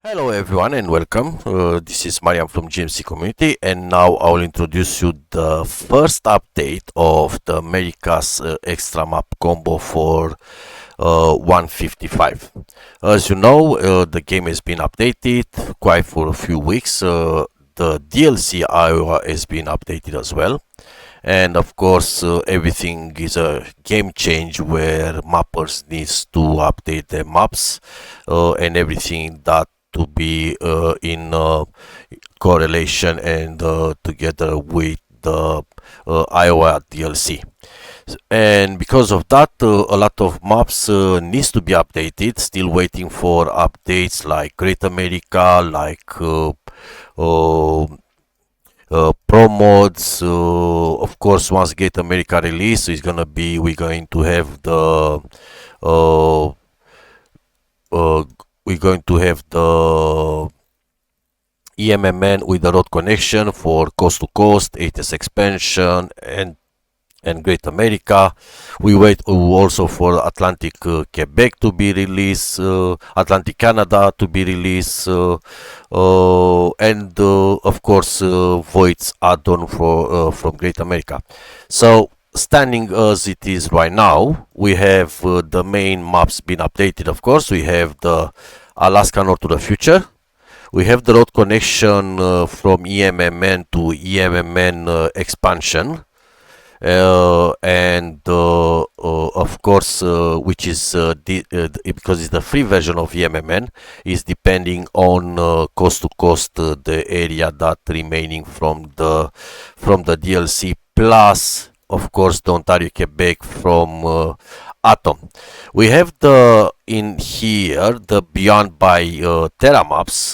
Hello everyone and welcome. This is Mariam from GMC Community, and now I will introduce you the first update of the America's extra map combo for 155. As you know, the game has been updated quite for a few weeks. The DLC Iowa has been updated as well. And of course, everything is a game change where mappers needs to update their maps and everything that to be in correlation and together with the Iowa DLC. And because of that, a lot of maps needs to be updated. Still waiting for updates like Great America, like pro mods. Of course, once Great America release, we're going to have the uh, we're going to have the EMMN with the road connection for coast to coast, ATS Expansion, and Great America. We wait also for Atlantic Quebec to be released, Atlantic Canada to be released, and of course Voids add-on from Great America. So standing as it is right now, we have the main maps been updated. Of course, we have the Alaska North to the Future. We have the road connection from EMMN to EMMN expansion. And of course, which is because it's the free version of EMMN, is depending on coast to coast the area that remaining from the DLC, plus of course the Ontario Quebec from Atom. We have the in here the Beyond by TerraMaps,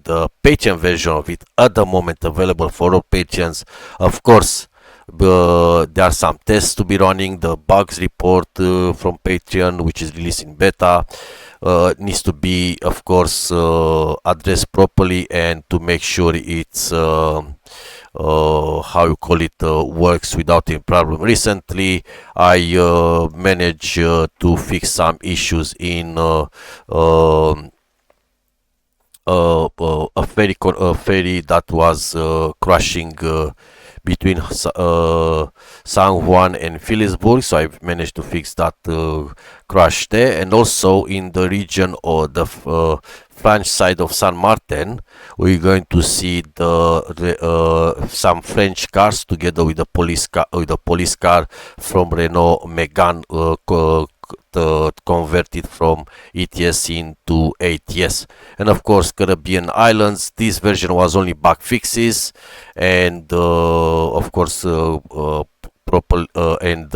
the Patreon version of it at the moment available for all patrons. Of course, there are some tests to be running. The bugs report from Patreon, which is released in beta, needs to be, of course, addressed properly and to make sure it's how you call it, works without any problem. Recently, I managed to fix some issues in a ferry that was crashing between San Juan and Phillipsburg, so I've managed to fix that crash there. And also in the region or the French side of San Martin, we're going to see some French cars together with the police car from Renault Megane converted from ETS into ATS. And of course, Caribbean Islands, this version was only bug fixes, and of course proper and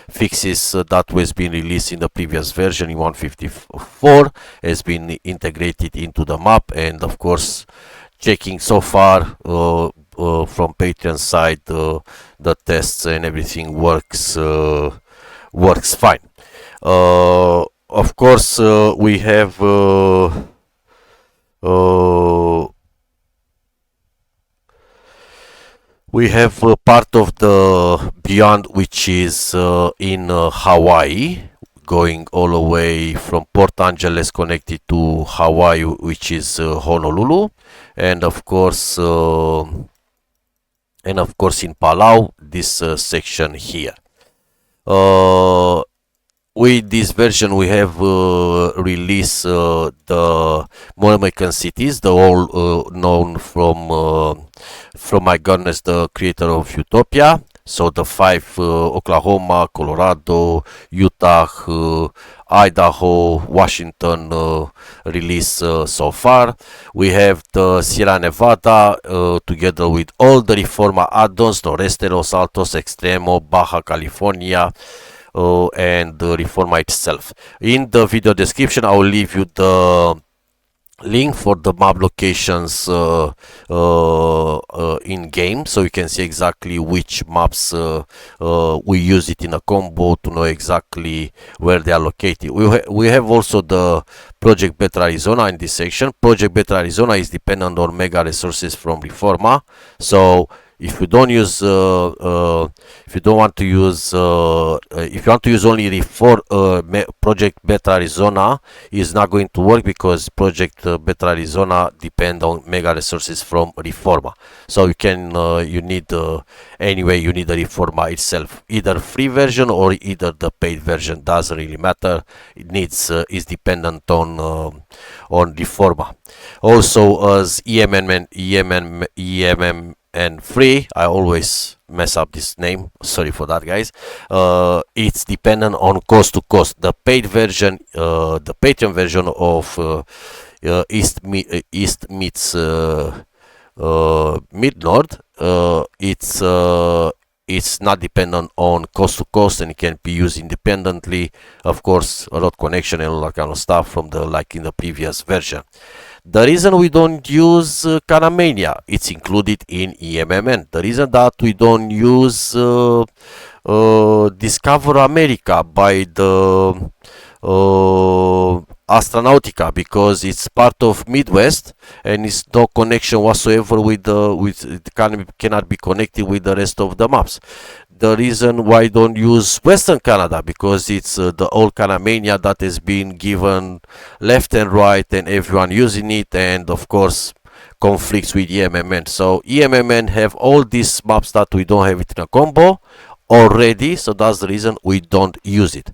fixes that was being released in the previous version in 154 has been integrated into the map. And of course, checking so far from Patreon side, the tests and everything works fine. Of course, we have part of the Beyond, which is in Hawaii, going all the way from Port Angeles connected to Hawaii, which is Honolulu, and of course in Palau, this section here. With this version, we have released the more American cities, the all known from my goodness, the creator of Utopia. So the 5 Oklahoma, Colorado, Utah, Idaho, Washington release so far. We have the Sierra Nevada together with all the Reforma add-ons, Noreste, Los Altos, Extremo, Baja California, and the Reforma itself. In the video description, I will leave you the link for the map locations in game, so you can see exactly which maps we use it in a combo to know exactly where they are located. We have also the Project Beta Arizona in this section. Project Beta Arizona is dependent on mega resources from Reforma, so If you don't use, if you don't want to use, if you want to use only Project Beta Arizona, is not going to work because Project Beta Arizona depend on mega resources from Reforma. So you can, you need, anyway, you need the Reforma itself, either free version or either the paid version. Doesn't really matter. It needs, is dependent on Reforma. Also, as EMM and free, I always mess up this name, sorry for that, guys. It's dependent on cost to cost. The paid version, the Patreon version of East meets Mid Nord, it's not dependent on cost to cost, and it can be used independently. Of course, a lot connection and all that kind of stuff from the, like in the previous version. The reason we don't use Canamania, it's included in EMMN. The reason that we don't use Discover America by the Astronautica, because it's part of Midwest and it's no connection whatsoever with cannot be connected with the rest of the maps. The reason why I don't use Western Canada, because it's the old Canamania that has been given left and right and everyone using it, and of course conflicts with EMMN. So EMMN have all these maps that we don't have it in a combo already, so that's the reason we don't use it.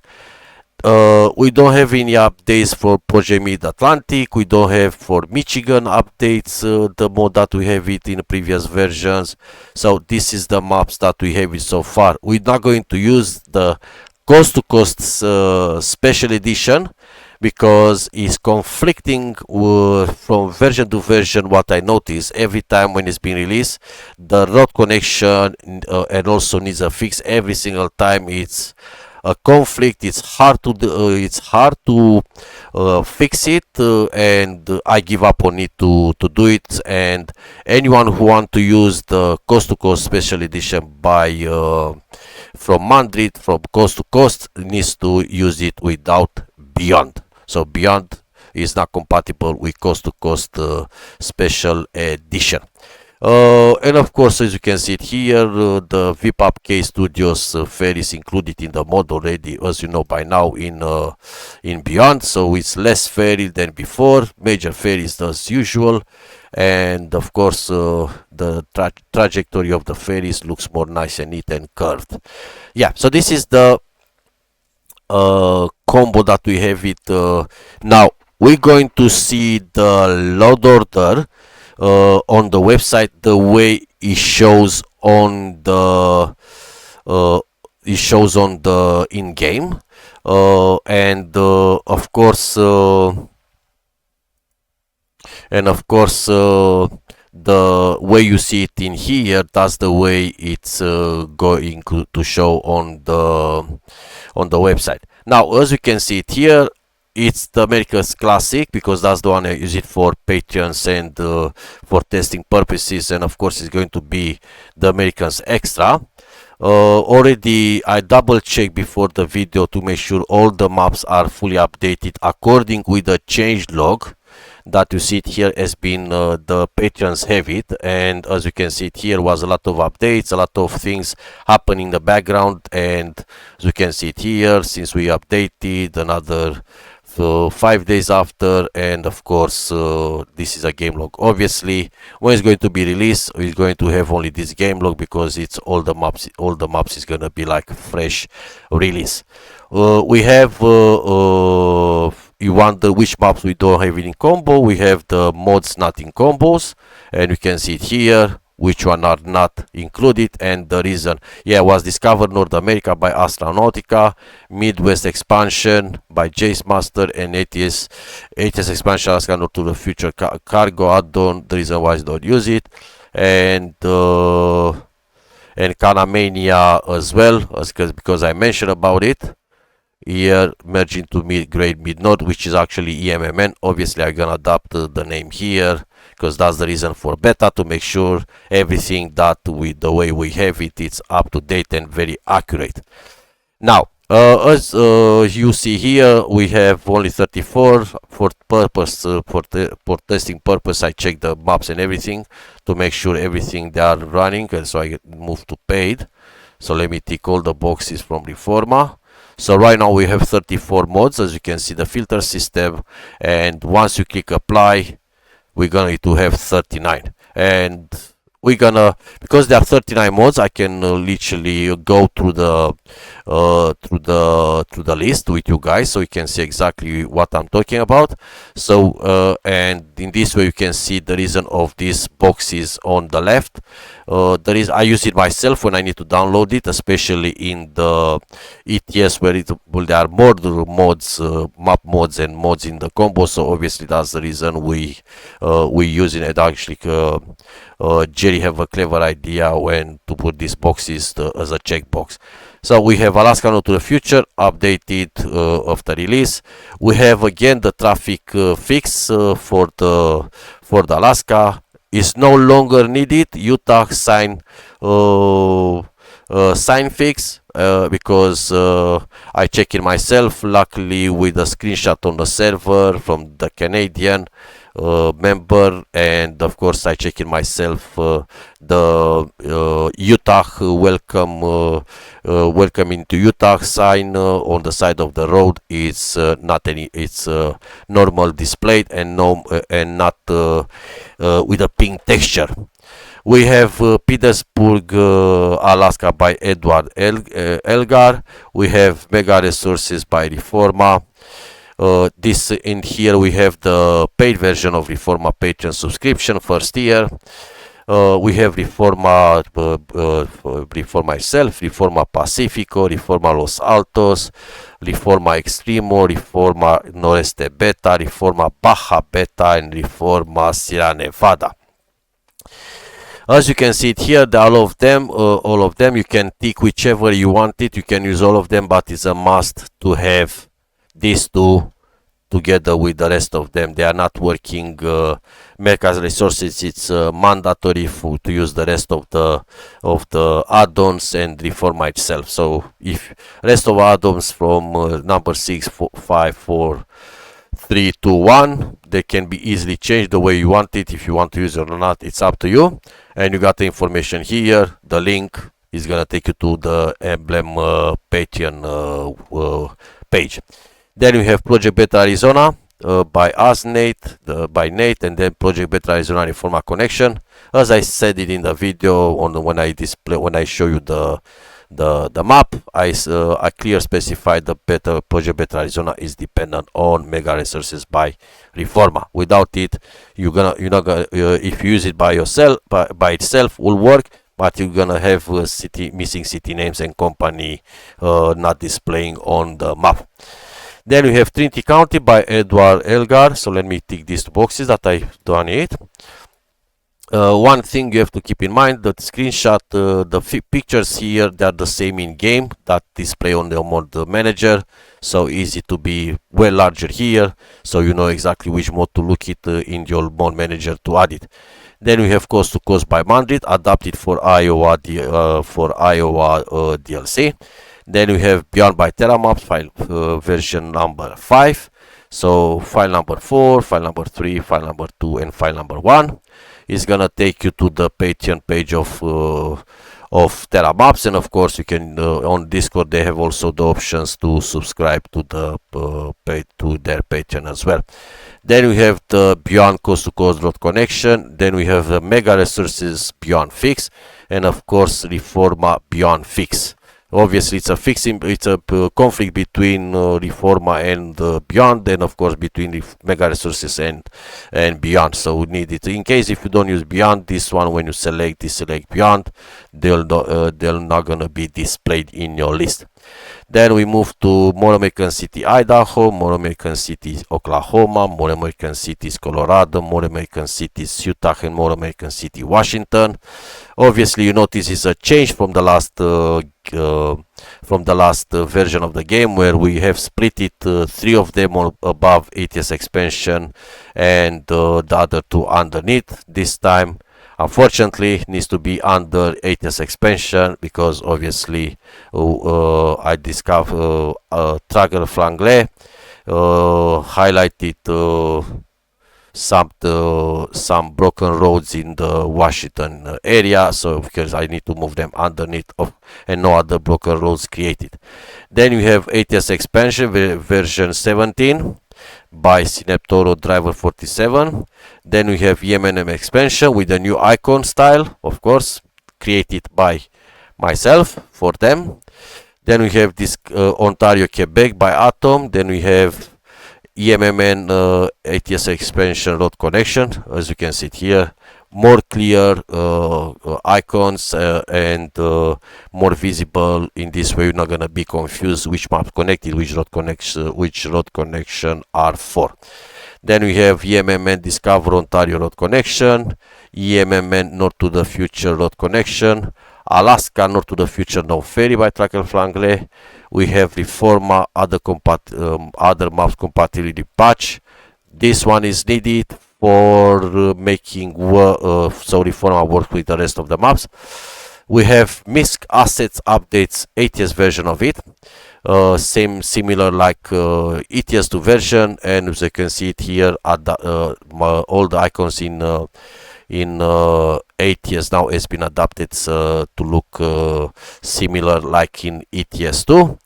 We don't have any updates for Project Mid-Atlantic. We don't have for Michigan updates, the mode that we have it in previous versions. So this is the maps that we have it so far. We're not going to use the cost-to-cost special edition because it's conflicting from version to version. What I notice every time when it's being released, the road connection and also needs a fix every single time. It's a conflict. It's hard to fix it, and I give up on it to do it. And anyone who want to use the coast to coast special edition by from Madrid, from coast to coast, needs to use it without Beyond. So Beyond is not compatible with coast to coast special edition. And of course, as you can see it here, the VPAP K Studios ferry is included in the mod already, as you know by now, in Beyond. So it's less ferry than before, major ferries as usual, and of course the trajectory of the ferries looks more nice and neat and curved. Yeah, so this is the combo that we have it. Now we're going to see the load order on the website the way it shows on the in-game, and of course the way you see it in here, that's the way it's going to show on the website. Now, as you can see it here, it's the America's Classic because that's the one I use it for Patreons and for testing purposes, and of course it's going to be the Americans Extra. Already I double checked before the video to make sure all the maps are fully updated according with the change log that you see it here has been the Patreons have it, and as you can see it here was a lot of updates, a lot of things happening in the background, and as you can see it here, since we updated another 5 days after, and of course this is a game log. Obviously when it's going to be released, it's going to have only this game log because it's all the maps is gonna be like fresh release. We have you wonder which maps we don't have it in combo. We have the mods not in combos, and you can see it here which one are not included, and the reason, yeah, was Discover North America by Astronautica, Midwest Expansion by Jace Master, and ATS Expansion Alaska North to the Future Cargo add-on. The reason why I don't use it, and Canamania as well, because I mentioned about it here, merging to mid-grade mid-node, which is actually EMMN. Obviously I'm gonna adapt the name here because that's the reason for beta, to make sure everything that the way we have it, it's up to date and very accurate. Now As you see here, we have only 34 for purpose for testing purpose. I check the maps and everything to make sure everything they are running, and so I move to paid. So let me tick all the boxes from Reforma. So right now we have 34 mods, as you can see the filter system, and once you click apply, we're going to have 39. And we're gonna, because there are 39 mods, I can literally go through the list with you guys, so you can see exactly what I'm talking about. So and in this way you can see the reason of these boxes on the left. I use it myself when I need to download it, especially in the ATS where there are more mods, map mods and mods in the combo. So obviously that's the reason we using it. Actually Jerry have a clever idea when to put these boxes as a checkbox. So we have Alaska Note to the Future updated after release. We have again the traffic fix for the Alaska. Is no longer needed. Utah sign fix because I check it myself. Luckily, with a screenshot on the server from the Canadian member, and of course I check it myself. The Utah welcome into Utah sign on the side of the road is not any. It's normal displayed and no and not with a pink texture. We have Petersburg, Alaska by Edward Elgar. We have Mega Resources by Reforma. This in here we have the paid version of Reforma Patreon subscription first year. We have Reforma itself, Reforma Pacifico, Reforma Los Altos, Reforma Extremo, Reforma Noreste Beta, Reforma Baja Beta, and Reforma Sierra Nevada. As you can see it here, all of them, you can tick whichever you want it. You can use all of them, but it's a must to have these two together with the rest of them. They are not working. Mega Resources, it's mandatory to use the rest of the add-ons and Reforma itself. So if rest of add-ons from number 6, 5, 4, 3, 2, 1, they can be easily changed the way you want it. If you want to use it or not, it's up to you. And you got the information here. The link is gonna take you to the emblem Patreon page. Then we have Project Beta Arizona by us, Nate, by Nate, and then Project Beta Arizona Reforma Connection. As I said it in the video when I show you the map, I clear specified the Project Beta Arizona is dependent on Mega Resources by Reforma. Without it, you're not gonna if you use it by yourself, by itself will work, but you're gonna have missing city names and company not displaying on the map. Then we have Trinity County by Edward Elgar. So let me tick these boxes that I've done it. One thing you have to keep in mind, that screenshot, the pictures here, they are the same in game that display on the mod manager. So easy to be well larger here, so you know exactly which mod to look at in your mod manager to add it. Then we have Coast to Coast by Mandrit, adapted for Iowa DLC. Then we have Beyond by TerraMaps, file version number 5. So file number 4, file number 3, file number 2, and file number 1 is gonna take you to the Patreon page of TerraMaps, and of course you can on Discord they have also the options to subscribe to their Patreon as well. Then we have the Beyond Coast to Coast Road Connection. Then we have the Mega Resources Beyond Fix, and of course Reforma Beyond Fix. Obviously, it's a conflict between Reforma and Beyond, and of course between Mega Resources and Beyond. So we need it in case if you don't use Beyond, this one when you select Beyond, they'll not gonna be displayed in your list. Then we move to More American City, Idaho, More American City, Oklahoma, More American Cities, Colorado, More American Cities, Utah, and More American City, Washington. Obviously, you notice it's a change from the last version of the game, where we have split it 3 of them above ATS Expansion and the other 2 underneath. This time Unfortunately, needs to be under ATS Expansion, because obviously I discovered Tracker Flangle highlighted some broken roads in the Washington area, so because I need to move them underneath of, and no other broken roads created. Then we have ATS Expansion version 17 by Synaptoro Driver 47. Then we have EMNM Expansion with a new icon style, of course, created by myself for them. Then we have this Ontario, Quebec by Atom. Then we have EMMN ATS Expansion road connection, as you can see it here. More clear icons and more visible. In this way, you're not gonna be confused which map connected, which road connection are for. Then we have EMMN Discover Ontario road connection, EMMN North to the Future road connection, Alaska North to the Future no ferry by Tracker Flangle. We have Reforma other maps compatibility patch. This one is needed for making so Reforma work with the rest of the maps. We have MISC assets updates ATS version of it, similar like ETS2 version, and as you can see it here, all the icons in ATS now has been adapted to look similar like in ETS2.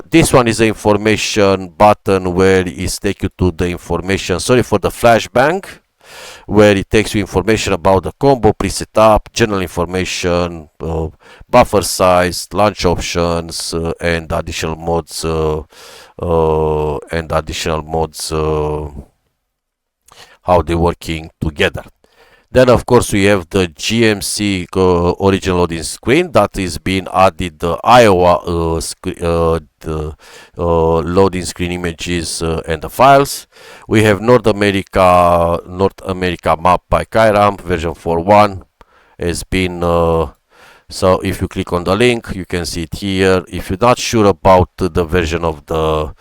This one is the information button where it takes you to the information, sorry for the flashbang, where it takes you information about the combo, preset up, general information, buffer size, launch options, and additional mods, how they're working together. Then of course we have the GMC original loading screen that is being added, the Iowa loading screen images and the files. We have North America map by Kairam version 4.1 has been so if you click on the link, you can see it here. If you're not sure about the version of the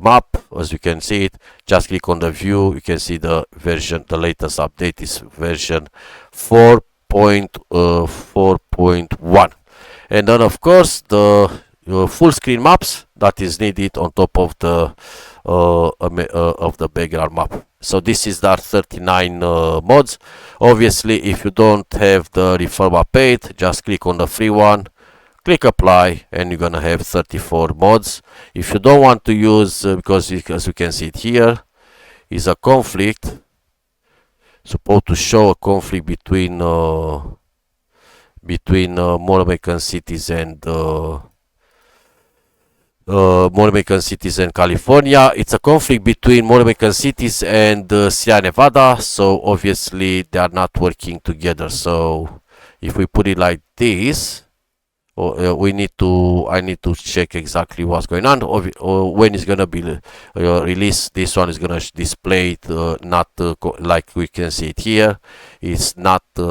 map, as you can see it, just click on the view. You can see the version, the latest update is version 4.1. And then of course the full screen maps that is needed on top of the background map. So this is the 39 mods. Obviously, if you don't have the Reforma paid, just click on the free one, click apply, and you're gonna have 34 mods. If you don't want to use, because as you can see it here, is a conflict, supposed to show a conflict between more American cities and California. It's a conflict between more American cities and Sierra Nevada, so obviously they are not working together. So if we put it like this, I need to check exactly what's going on, or when it's gonna be released. This one is gonna display it not like we can see it here. It's not they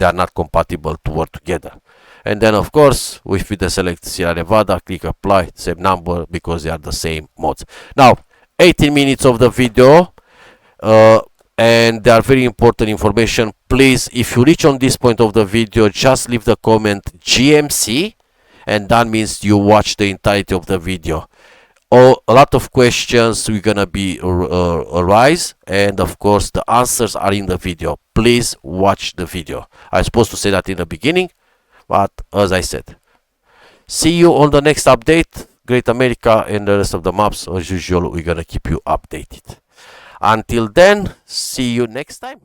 are not compatible to work together. And then of course if we select Sierra Nevada, click apply, same number, because they are the same mods. Now 18 minutes of the video, and they are very important information. Please, if you reach on this point of the video, just leave the comment GMC, and that means you watch the entirety of the video. A lot of questions we're gonna be arise, and of course the answers are in the video. Please watch the video. I was supposed to say that in the beginning, but as I said, see you on the next update. Great America and the rest of the maps, as usual, we're gonna keep you updated. Until then, see you next time.